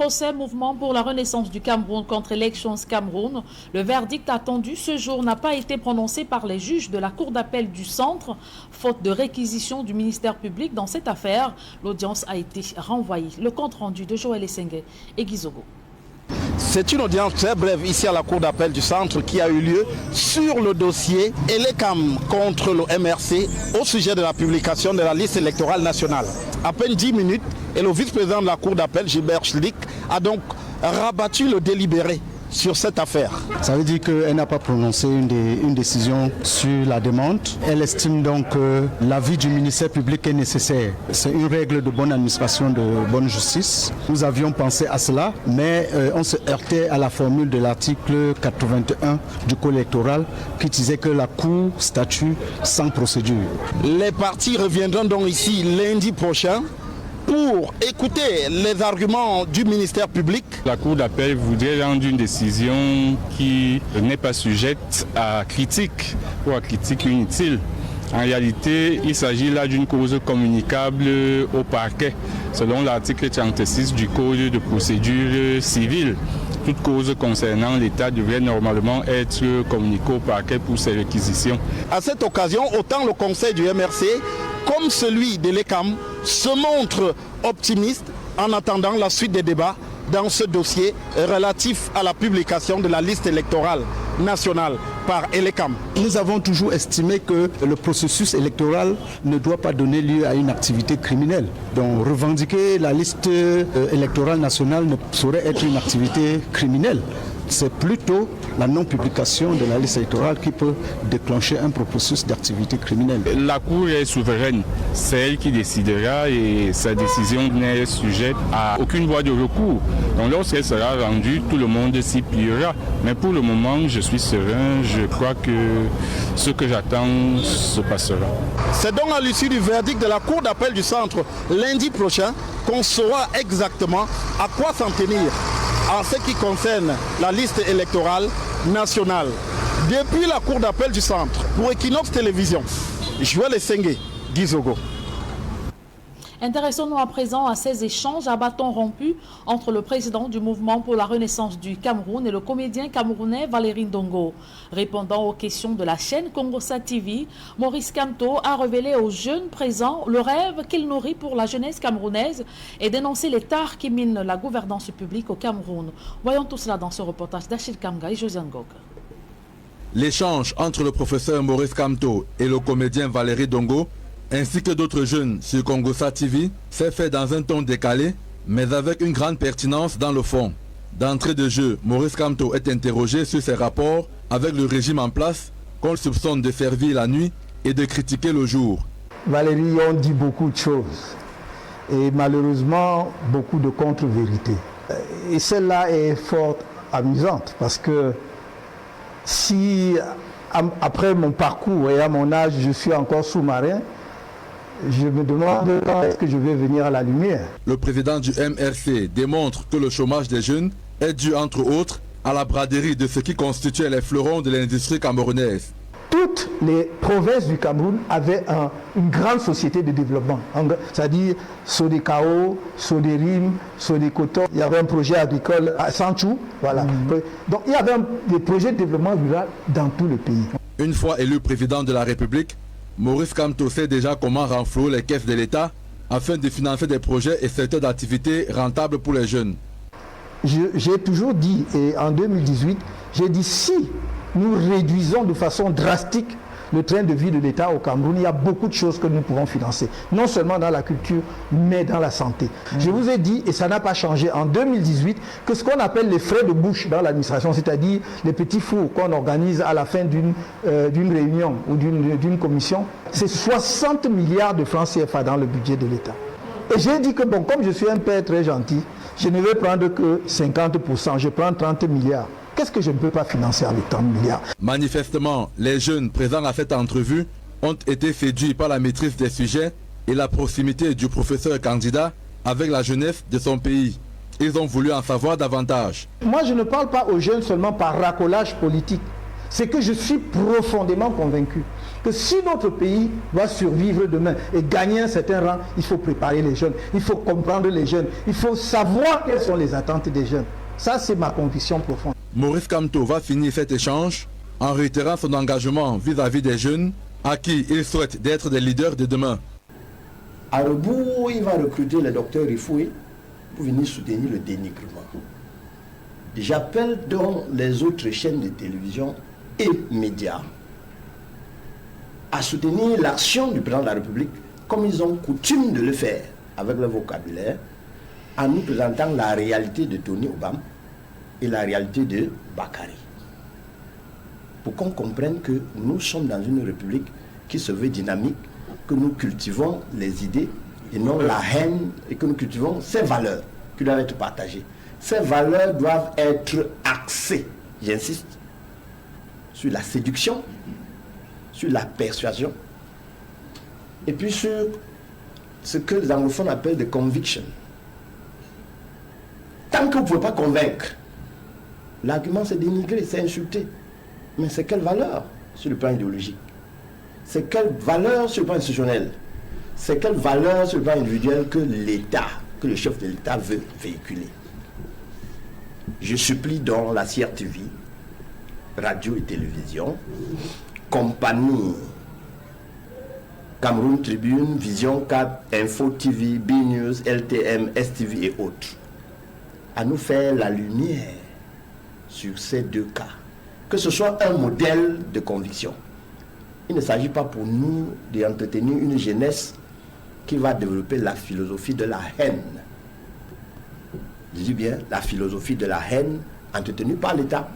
procès Mouvement pour la Renaissance du Cameroun contre Elections Cameroun. Le verdict attendu ce jour n'a pas été prononcé par les juges de la Cour d'appel du Centre, faute de réquisition du ministère public dans cette affaire. L'audience a été renvoyée. Le compte rendu de Joël Essengue et Guizogo. C'est une audience très brève ici à la Cour d'appel du Centre qui a eu lieu sur le dossier Elecam contre le MRC au sujet de la publication de la liste électorale nationale. À peine 10 minutes et le vice-président de la Cour d'appel, Gilbert Schlick, a donc rabattu le délibéré sur cette affaire. Ça veut dire qu'elle n'a pas prononcé une décision sur la demande. Elle estime donc que l'avis du ministère public est nécessaire. C'est une règle de bonne administration, de bonne justice. Nous avions pensé à cela, mais on se heurtait à la formule de l'article 81 du Code électoral qui disait que la Cour statue sans procédure. Les partis reviendront donc ici lundi prochain pour écouter les arguments du ministère public. La Cour d'appel voudrait rendre une décision qui n'est pas sujette à critique ou à critique inutile. En réalité, il s'agit là d'une cause communicable au parquet, selon l'article 36 du Code de procédure civile. Toute cause concernant l'État devrait normalement être communiquée au parquet pour ses réquisitions. À cette occasion, autant le conseil du MRC comme celui de l'ECAM se montre optimiste en attendant la suite des débats dans ce dossier relatif à la publication de la liste électorale nationale par l'ECAM. Nous avons toujours estimé que le processus électoral ne doit pas donner lieu à une activité criminelle. Donc revendiquer la liste électorale nationale ne saurait être une activité criminelle. C'est plutôt la non-publication de la liste électorale qui peut déclencher un processus d'activité criminelle. La Cour est souveraine, c'est elle qui décidera et sa décision n'est sujette à aucune voie de recours. Donc lorsqu'elle sera rendue, tout le monde s'y pliera. Mais pour le moment, je suis serein, je crois que ce que j'attends se passera. C'est donc à l'issue du verdict de la Cour d'appel du Centre lundi prochain qu'on saura exactement à quoi s'en tenir en ce qui concerne la liste électorale nationale. Depuis la Cour d'appel du Centre, pour Equinox Télévision, Joël Essengue, Guizogo. Intéressons-nous à présent à ces échanges à bâton rompu entre le président du Mouvement pour la Renaissance du Cameroun et le comédien camerounais Valérie Ndongo. Répondant aux questions de la chaîne Congossa TV, Maurice Kamto a révélé aux jeunes présents le rêve qu'il nourrit pour la jeunesse camerounaise et dénoncé les tares qui minent la gouvernance publique au Cameroun. Voyons tout cela dans ce reportage d'Achille Kamga et Josiane Gok. L'échange entre le professeur Maurice Kamto et le comédien Valérie Ndongo ainsi que d'autres jeunes sur Congossa TV, s'est fait dans un ton décalé, mais avec une grande pertinence dans le fond. D'entrée de jeu, Maurice Kamto est interrogé sur ses rapports avec le régime en place, qu'on le soupçonne de servir la nuit et de critiquer le jour. Valérie, on dit beaucoup de choses, et malheureusement, beaucoup de contre-vérités. Et celle-là est fort amusante, parce que si, après mon parcours et à mon âge, je suis encore sous-marin, je me demande quand est-ce que je vais venir à la lumière. Le président du MRC démontre que le chômage des jeunes est dû, entre autres, à la braderie de ce qui constituait les fleurons de l'industrie camerounaise. Toutes les provinces du Cameroun avaient une grande société de développement, c'est-à-dire Sodekao, Soderim, Sodecoton. Il y avait un projet agricole à Sanchou. Voilà. Donc il y avait des projets de développement rural dans tout le pays. Une fois élu président de la République, Maurice Kamto sait déjà comment renflouer les caisses de l'État afin de financer des projets et secteurs d'activité rentables pour les jeunes. J'ai toujours dit, et en 2018, j'ai dit si nous réduisons de façon drastique le train de vie de l'État au Cameroun, il y a beaucoup de choses que nous pouvons financer, non seulement dans la culture, mais dans la santé. Je vous ai dit, et ça n'a pas changé en 2018, que ce qu'on appelle les frais de bouche dans l'administration, c'est-à-dire les petits fours qu'on organise à la fin d'une réunion ou d'une commission, c'est 60 milliards de francs CFA dans le budget de l'État. Et j'ai dit que, bon, comme je suis un père très gentil, je ne vais prendre que 50%, je prends 30 milliards. Qu'est-ce que je ne peux pas financer avec 30 milliards? Manifestement, les jeunes présents à cette entrevue ont été séduits par la maîtrise des sujets et la proximité du professeur candidat avec la jeunesse de son pays. Ils ont voulu en savoir davantage. Moi, je ne parle pas aux jeunes seulement par racolage politique. C'est que je suis profondément convaincu que si notre pays va survivre demain et gagner un certain rang, il faut préparer les jeunes, il faut comprendre les jeunes, il faut savoir quelles sont les attentes des jeunes. Ça, c'est ma conviction profonde. Maurice Kamto va finir cet échange en réitérant son engagement vis-à-vis des jeunes à qui il souhaite d'être des leaders de demain. À rebours, il va recruter le docteur Rifoué pour venir soutenir le dénigrement. J'appelle donc les autres chaînes de télévision et médias à soutenir l'action du président de la République comme ils ont coutume de le faire avec le vocabulaire, en nous présentant la réalité de Tony Obama et la réalité de Bakary. Pour qu'on comprenne que nous sommes dans une république qui se veut dynamique, que nous cultivons les idées et non la haine, et que nous cultivons ces valeurs qui doivent être partagées. Ces valeurs doivent être axées, j'insiste, sur la séduction, sur la persuasion, et puis sur ce que les anglophones appellent des convictions. Tant que vous ne pouvez pas convaincre, l'argument c'est dénigrer, c'est insulter. Mais c'est quelle valeur sur le plan idéologique? C'est quelle valeur sur le plan institutionnel? C'est quelle valeur sur le plan individuel que l'État, que le chef de l'État veut véhiculer? Je supplie donc la CRTV, radio et télévision, compagnie Cameroun Tribune, Vision 4, Info TV, B News, LTM, STV et autres, à nous faire la lumière sur ces deux cas. Que ce soit un modèle de conviction. Il ne s'agit pas pour nous d'entretenir une jeunesse qui va développer la philosophie de la haine. Je dis bien la philosophie de la haine entretenue par l'État.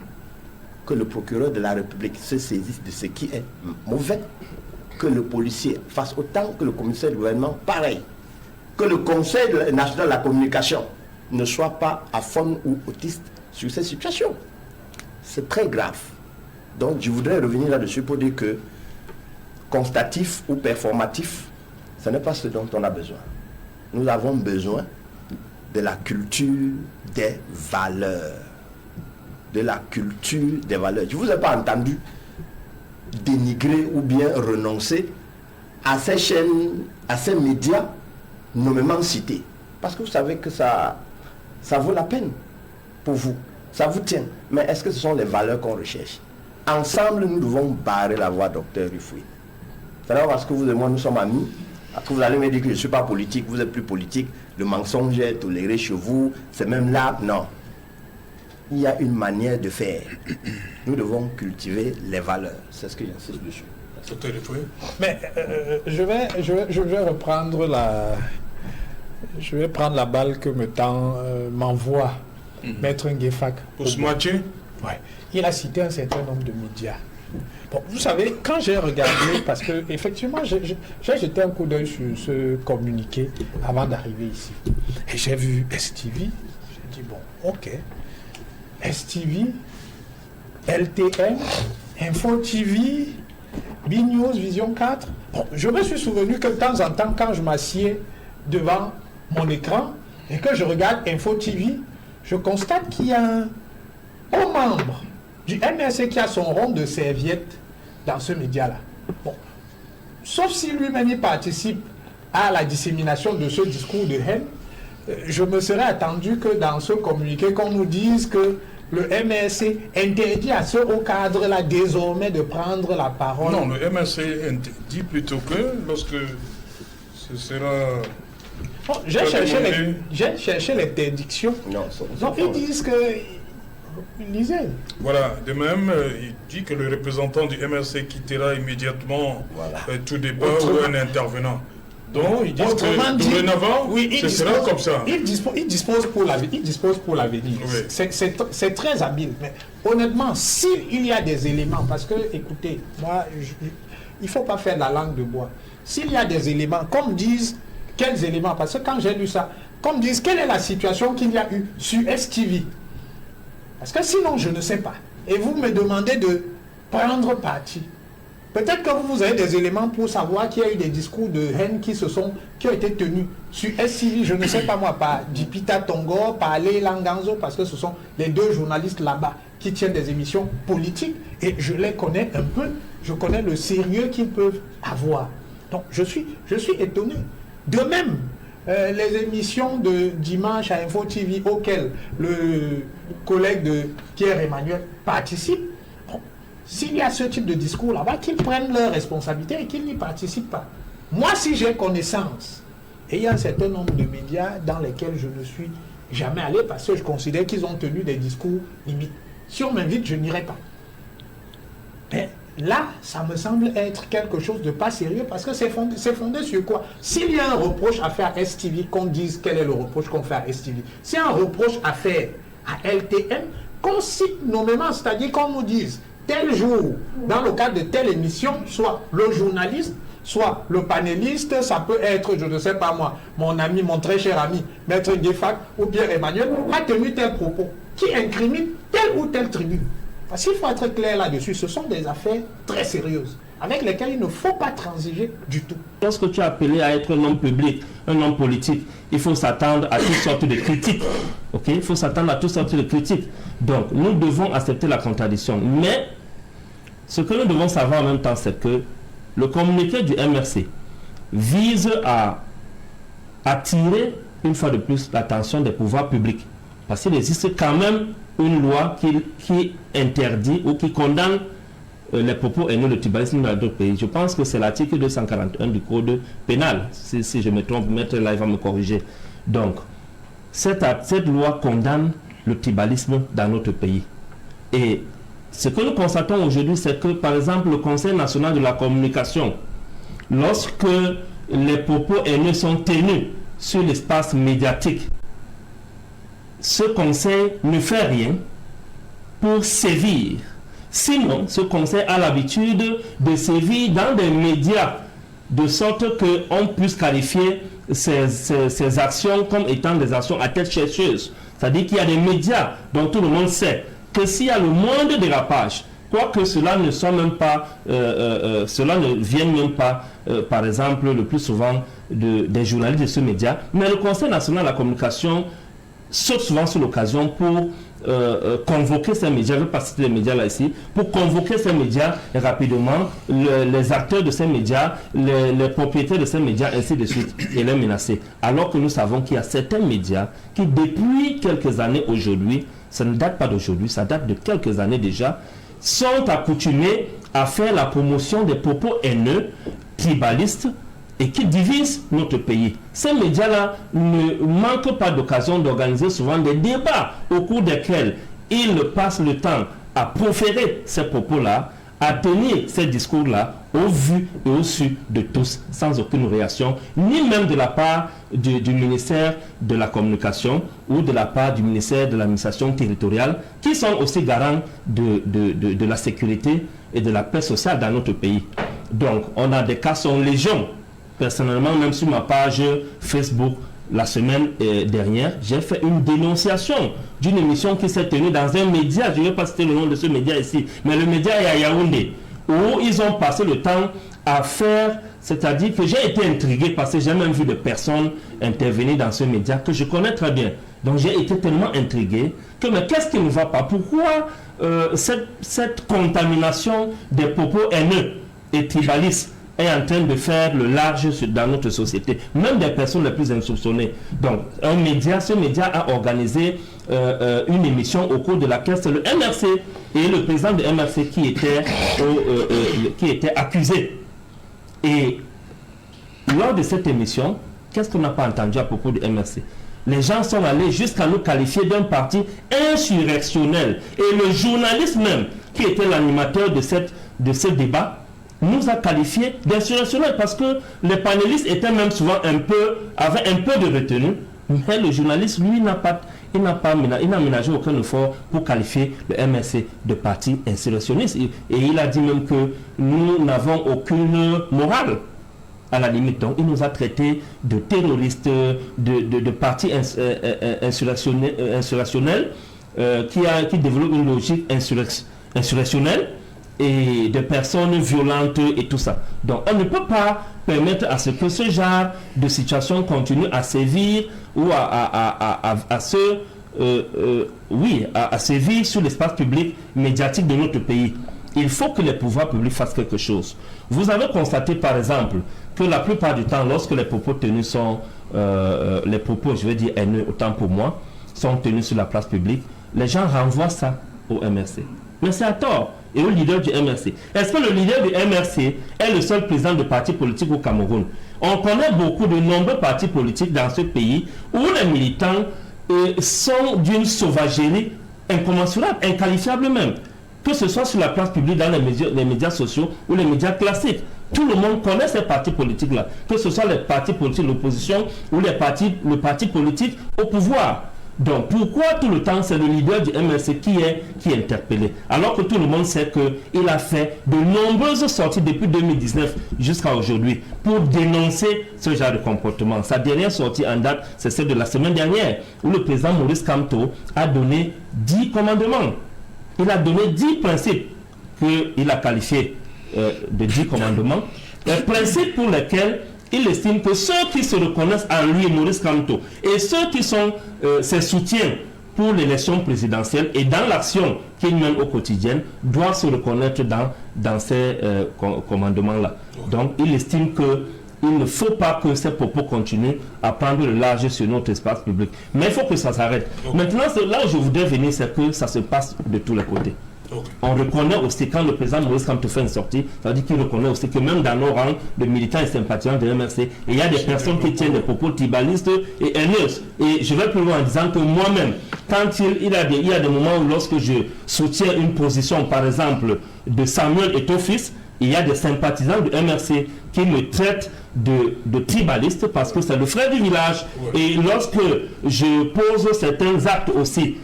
Que le procureur de la République se saisisse de ce qui est mauvais. Que le policier fasse autant, que le commissaire du gouvernement pareil. Que le Conseil national de la communication ne soit pas aphone ou autiste sur ces situations. C'est très grave. Donc je voudrais revenir là-dessus pour dire que constatif ou performatif, ce n'est pas ce dont on a besoin. Nous avons besoin de la culture des valeurs. De la culture des valeurs. Je ne vous ai pas entendu dénigrer ou bien renoncer à ces chaînes, à ces médias nommément cités. Parce que vous savez que ça vaut la peine pour vous. Ça vous tient. Mais est-ce que ce sont les valeurs qu'on recherche? Ensemble, nous devons barrer la voie docteur Rifoué. C'est là parce que vous et moi, nous sommes amis. Après, vous allez me dire que je ne suis pas politique, vous êtes plus politique. Le mensonge est toléré chez vous. C'est même là. Non. Il y a une manière de faire. Nous devons cultiver les valeurs. C'est ce que j'insiste dessus. Docteur Rifoué. Mais je vais reprendre je vais prendre la balle que m'envoie Maître Nguefak. Pour ce moitié? Ouais. Il a cité un certain nombre de médias. Bon, vous savez, quand j'ai regardé, parce que effectivement, j'ai jeté un coup d'œil sur ce communiqué avant d'arriver ici. Et j'ai vu STV. J'ai dit, bon, ok. STV, LTM, Info TV, B News, Vision 4. Bon, je me suis souvenu que de temps en temps, quand je m'assieds devant mon écran et que je regarde Info TV, je constate qu'il y a un haut membre du MRC qui a son rond de serviette dans ce média-là. Bon. Sauf si lui-même il participe à la dissémination de ce discours de haine, je me serais attendu que dans ce communiqué, qu'on nous dise que le MRC interdit à ce haut cadre-là désormais de prendre la parole. Non, le MRC dit plutôt que lorsque ce sera... Bon, j'ai cherché l'interdiction. Non, ils disent que... Lisez. Voilà, de même, il dit que le représentant du MRC quittera immédiatement tout débat ou un intervenant. Donc, ils disent que dorénavant, ce sera comme ça. Il dispose pour l'avenir. Oui. C'est très habile. Mais honnêtement, s'il y a des éléments, parce que, écoutez, moi, il ne faut pas faire la langue de bois. S'il y a des éléments, comme disent, quels éléments? Parce que quand j'ai lu ça, comme disent, quelle est la situation qu'il y a eu sur STV? Parce que sinon, je ne sais pas. Et vous me demandez de prendre parti. Peut-être que vous avez des éléments pour savoir qu'il y a eu des discours de haine qui ont été tenus sur STV, je ne sais pas moi, par Dipita Tongo, par Leila Nganzo, parce que ce sont les 2 journalistes là-bas qui tiennent des émissions politiques et je les connais un peu, je connais le sérieux qu'ils peuvent avoir. Donc je suis étonné. De même, les émissions de dimanche à Info TV auxquelles le collègue de Pierre-Emmanuel participe, s'il y a ce type de discours là-bas, qu'ils prennent leurs responsabilités et qu'ils n'y participent pas. Moi, si j'ai connaissance, et il y a un certain nombre de médias dans lesquels je ne suis jamais allé parce que je considère qu'ils ont tenu des discours limites. Si on m'invite, je n'irai pas. Mais là, ça me semble être quelque chose de pas sérieux parce que c'est fondé sur quoi? S'il y a un reproche à faire à STV, qu'on dise quel est le reproche qu'on fait à STV. S'il y a un reproche à faire à LTM, qu'on cite nommément, c'est-à-dire qu'on nous dise tel jour, dans le cadre de telle émission, soit le journaliste, soit le panéliste, ça peut être, je ne sais pas moi, mon ami, mon très cher ami, Maître Guéfac ou Pierre-Emmanuel, a tenu tel propos qui incrimine telle ou telle tribu. Parce qu'il faut être clair là-dessus, ce sont des affaires très sérieuses, avec lesquelles il ne faut pas transiger du tout. Lorsque tu es appelé à être un homme public, un homme politique, il faut s'attendre à toutes sortes de critiques. Okay? Il faut s'attendre à toutes sortes de critiques. Donc, nous devons accepter la contradiction. Mais, ce que nous devons savoir en même temps, c'est que le communiqué du MRC vise à attirer, une fois de plus, l'attention des pouvoirs publics. Parce qu'il existe quand même une loi qui interdit ou qui condamne les propos haineux, le tribalisme dans d'autres pays. Je pense que c'est l'article 241 du Code pénal. Si je me trompe, Maître là, il va me corriger. Donc, cette loi condamne le tribalisme dans notre pays. Et ce que nous constatons aujourd'hui, c'est que, par exemple, le Conseil national de la communication, lorsque les propos haineux sont tenus sur l'espace médiatique, ce conseil ne fait rien pour sévir. Sinon, ce conseil a l'habitude de sévir dans des médias de sorte qu'on puisse qualifier ces actions comme étant des actions à tête chercheuse. C'est-à-dire qu'il y a des médias dont tout le monde sait que s'il y a le moindre dérapage, quoique cela ne soit même pas, cela ne vienne même pas, par exemple, le plus souvent des journalistes de ce média, mais le Conseil national de la communication saute souvent sur l'occasion pour convoquer ces médias, je ne vais pas citer les médias là ici, pour convoquer ces médias rapidement, les acteurs de ces médias, les propriétaires de ces médias, ainsi de suite, et les menacer. Alors que nous savons qu'il y a certains médias qui, depuis quelques années aujourd'hui, ça ne date pas d'aujourd'hui, ça date de quelques années déjà, sont accoutumés à faire la promotion des propos haineux, tribalistes, et qui divisent notre pays. Ces médias-là ne manquent pas d'occasion d'organiser souvent des débats au cours desquels ils passent le temps à proférer ces propos-là, à tenir ces discours-là au vu et au su de tous, sans aucune réaction, ni même de la part du ministère de la Communication ou de la part du ministère de l'Administration territoriale, qui sont aussi garants de la sécurité et de la paix sociale dans notre pays. Donc, on a des cas sont légion. Personnellement, même sur ma page Facebook, la semaine dernière, j'ai fait une dénonciation d'une émission qui s'est tenue dans un média, je ne vais pas citer le nom de ce média ici, mais le média est à Yaoundé, où ils ont passé le temps à faire, c'est-à-dire que j'ai été intrigué parce que j'ai même vu des personnes intervenir dans ce média que je connais très bien. Donc j'ai été tellement intrigué que mais qu'est-ce qui ne va pas? Pourquoi cette contamination des propos haineux et tribalistes est en train de faire le large dans notre société, même des personnes les plus insoupçonnées. Donc, ce média a organisé une émission au cours de laquelle c'est le MRC et le président de MRC qui était accusé. Et lors de cette émission, qu'est-ce qu'on n'a pas entendu à propos du MRC? Les gens sont allés jusqu'à nous qualifier d'un parti insurrectionnel. Et le journaliste même, qui était l'animateur de ce débat, nous a qualifié d'insurrectionnels parce que les panélistes étaient même souvent avaient un peu de retenue, mais le journaliste, lui, il n'a ménagé aucun effort pour qualifier le MRC de parti insurrectionniste. Et il a dit même que nous n'avons aucune morale. À la limite, donc, il nous a traités de terroristes, de partis insurrectionnels qui développent une logique insurrectionnelle et de personnes violentes et tout ça. Donc on ne peut pas permettre à ce que ce genre de situation continue à sévir ou à sévir sur l'espace public médiatique de notre pays. Il faut que les pouvoirs publics fassent quelque chose. Vous avez constaté par exemple que la plupart du temps, lorsque les propos tenus sont, les propos, je veux dire haineux, autant pour moi, sont tenus sur la place publique, les gens renvoient ça au MRC. Mais c'est à tort. Et au leader du MRC. Est-ce que le leader du MRC est le seul président de parti politique au Cameroun? On connaît beaucoup de nombreux partis politiques dans ce pays où les militants sont d'une sauvagerie incommensurable, inqualifiable même. Que ce soit sur la place publique, dans les médias sociaux ou les médias classiques. Tout le monde connaît ces partis politiques-là. Que ce soit les partis politiques de l'opposition ou le parti politique au pouvoir. Donc pourquoi tout le temps c'est le leader du MRC qui est interpellé, alors que tout le monde sait qu'il a fait de nombreuses sorties depuis 2019 jusqu'à aujourd'hui pour dénoncer ce genre de comportement. Sa dernière sortie en date, c'est celle de la semaine dernière, où le président Maurice Kamto a donné 10 commandements. Il a donné 10 principes qu'il a qualifiés de 10 commandements, les principes pour lesquels il estime que ceux qui se reconnaissent en lui, Maurice Kamto, et ceux qui sont ses soutiens pour l'élection présidentielle et dans l'action qu'il mène au quotidien, doivent se reconnaître dans ces commandements-là. Donc, il estime qu'il ne faut pas que ces propos continuent à prendre le large sur notre espace public. Mais il faut que ça s'arrête. Maintenant, là où je voudrais venir, c'est que ça se passe de tous les côtés. On reconnaît aussi, quand le président Maurice Kamto fait une sortie, ça veut dire qu'il reconnaît aussi que même dans nos rangs de militants et sympathisants de MRC, il y a des personnes qui tiennent des propos tribalistes et haineuses. Et je vais plus loin en disant que moi-même, quand il y a des moments où lorsque je soutiens une position, par exemple, de Samuel Eto'o-Fils, il y a des sympathisants du MRC qui me traitent de tribaliste parce que c'est le frère du village. Et lorsque je pose certains actes aussi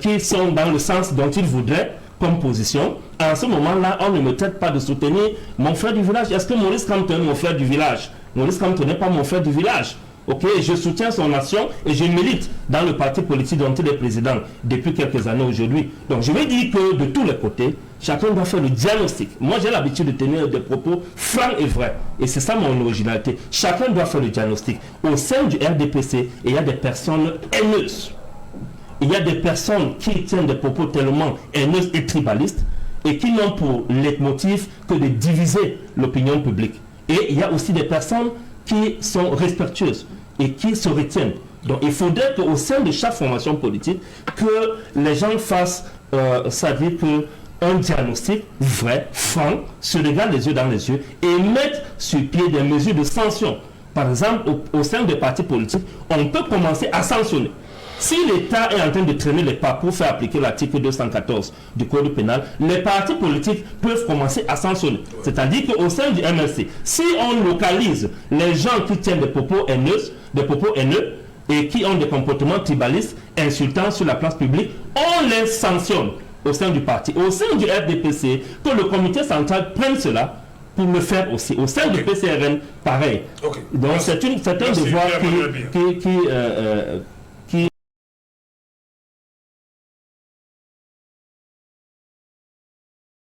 qui sont dans le sens dont ils voudraient, comme position, en ce moment-là, on ne me traite pas de soutenir mon frère du village. Est-ce que Maurice Kamto est mon frère du village? Maurice Kamto n'est pas mon frère du village. Ok, je soutiens son action et je milite dans le parti politique dont il est président depuis quelques années aujourd'hui. Donc je vais dire que de tous les côtés, chacun doit faire le diagnostic. Moi j'ai l'habitude de tenir des propos francs et vrais. Et c'est ça mon originalité. Chacun doit faire le diagnostic. Au sein du RDPC, il y a des personnes haineuses. Il y a des personnes qui tiennent des propos tellement haineux et tribalistes et qui n'ont pour leitmotiv que de diviser l'opinion publique. Et il y a aussi des personnes qui sont respectueuses et qui se retiennent. Donc il faudrait qu'au sein de chaque formation politique, que les gens fassent, c'est-à-dire qu'un diagnostic vrai, franc, se regardent les yeux dans les yeux et mettent sur pied des mesures de sanction. Par exemple, au sein des partis politiques, on peut commencer à sanctionner. Si l'État est en train de traîner les pas pour faire appliquer l'article 214 du Code pénal, les partis politiques peuvent commencer à sanctionner. C'est-à-dire qu'au sein du MRC, si on localise les gens qui tiennent des propos haineux et qui ont des comportements tribalistes, insultants sur la place publique, on les sanctionne au sein du parti. Au sein du RDPC, que le comité central prenne cela pour le faire aussi. Au sein du PCRN, pareil. Donc c'est un devoir